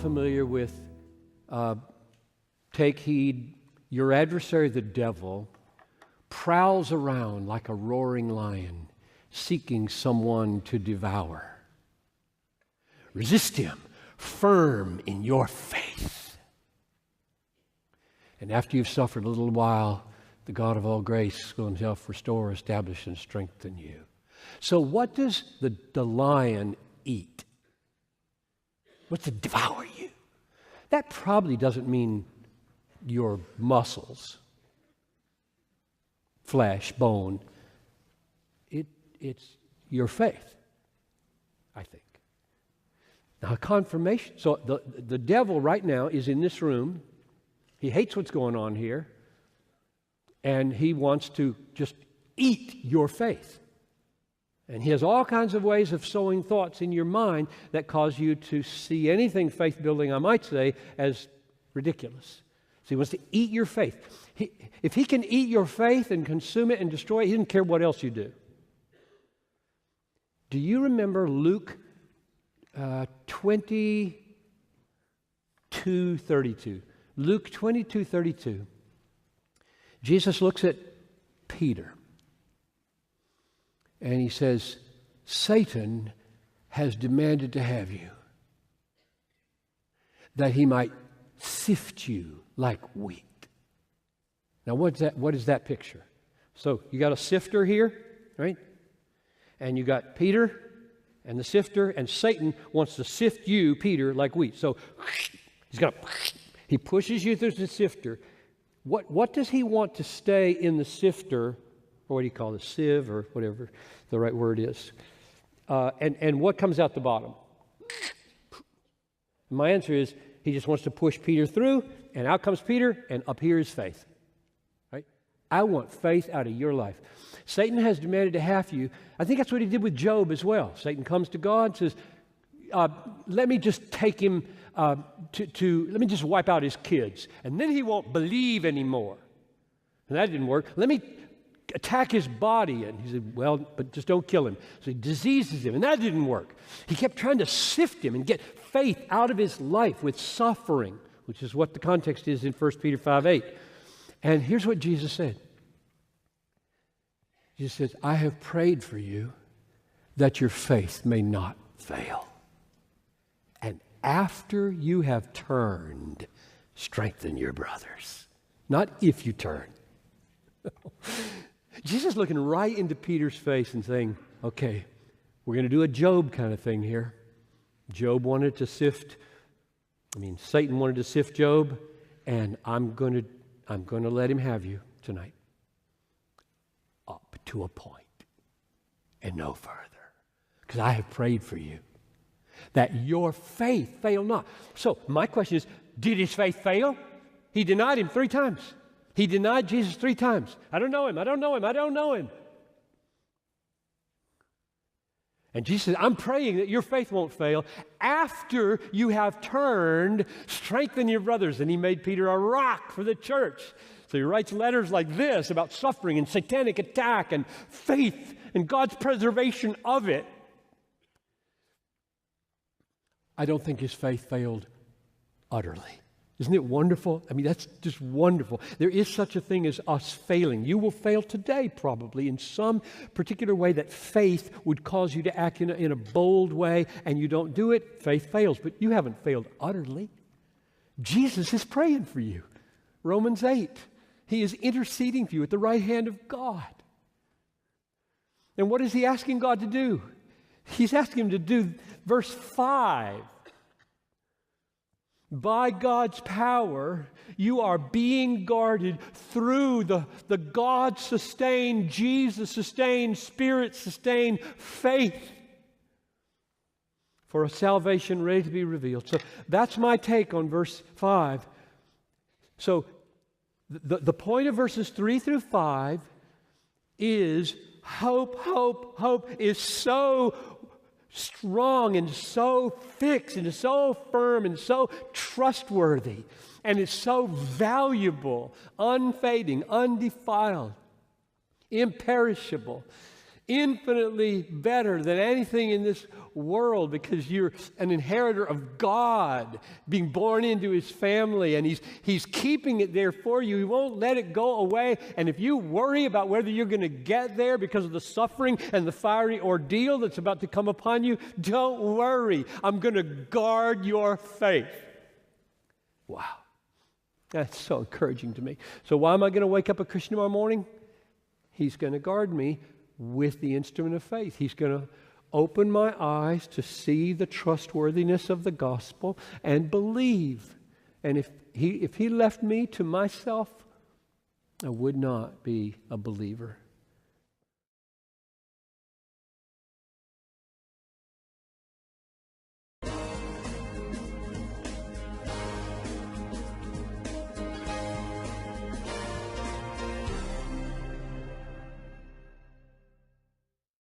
familiar with take heed, your adversary, the devil, prowls around like a roaring lion, seeking someone to devour. Resist him, firm in your faith. And after you've suffered a little while, the God of all grace will himself restore, establish, and strengthen you. So what does the lion eat? What's to devour you? That probably doesn't mean your muscles, flesh, bone. It's your faith, I think. Now, confirmation. So the devil right now is in this room. He hates what's going on here. And he wants to just eat your faith. And he has all kinds of ways of sowing thoughts in your mind that cause you to see anything faith-building, I might say, as ridiculous. So he wants to eat your faith. If he can eat your faith and consume it and destroy it, he doesn't care what else you do. Do you remember Luke 22:32? Luke 22:32. Jesus looks at Peter and he says, Satan has demanded to have you, that he might sift you like wheat. Now, what is that picture? So you got a sifter here, right? And you got Peter and the sifter, and Satan wants to sift you, Peter, like wheat. So he pushes you through the sifter. What does he want to stay in the sifter, or what do you call it, sieve, or whatever the right word is? And what comes out the bottom? My answer is, he just wants to push Peter through, and out comes Peter, and up here is faith. Right? I want faith out of your life. Satan has demanded to have you. I think that's what he did with Job as well. Satan comes to God and says, let me just take him let me just wipe out his kids, and then he won't believe anymore. And that didn't work. Let me attack his body. And he said, well, but just don't kill him. So he diseases him, and that didn't work. He kept trying to sift him and get faith out of his life with suffering, which is what the context is in 1 Peter 5:8. And here's what Jesus said. Jesus says, I have prayed for you that your faith may not fail. And after you have turned, strengthen your brothers. Not if you turn. Jesus is looking right into Peter's face and saying, okay, we're going to do a Job kind of thing here. Satan wanted to sift Job, and I'm going to let him have you tonight. Up to a point and no further. Because I have prayed for you, that your faith fail not. So my question is, did his faith fail? He denied him 3 times. He denied Jesus 3 times. I don't know him. I don't know him. I don't know him. And Jesus says, I'm praying that your faith won't fail. After you have turned, strengthen your brothers. And he made Peter a rock for the church. So he writes letters like this about suffering and satanic attack and faith and God's preservation of it. I don't think his faith failed utterly. Isn't it wonderful? I mean, that's just wonderful. There is such a thing as us failing. You will fail today, probably, in some particular way that faith would cause you to act in a bold way, and you don't do it, faith fails. But you haven't failed utterly. Jesus is praying for you. Romans 8. He is interceding for you at the right hand of God. And what is he asking God to do? He's asking him to do verse 5. By God's power, you are being guarded through the God-sustained, Jesus-sustained, Spirit-sustained faith for a salvation ready to be revealed. So that's my take on verse 5. So the point of verses 3 through 5 is hope is so strong and so fixed and so firm and so trustworthy, and it's so valuable, unfading, undefiled, imperishable. infinitely better than anything in this world because you're an inheritor of God, being born into His family, and He's keeping it there for you. He won't let it go away. And if you worry about whether you're going to get there because of the suffering and the fiery ordeal that's about to come upon you, don't worry. I'm going to guard your faith. Wow. That's so encouraging to me. So why am I going to wake up a Christian tomorrow morning? He's going to guard me with the instrument of faith. He's going to open my eyes to see the trustworthiness of the gospel and believe. And if he left me to myself, I would not be a believer.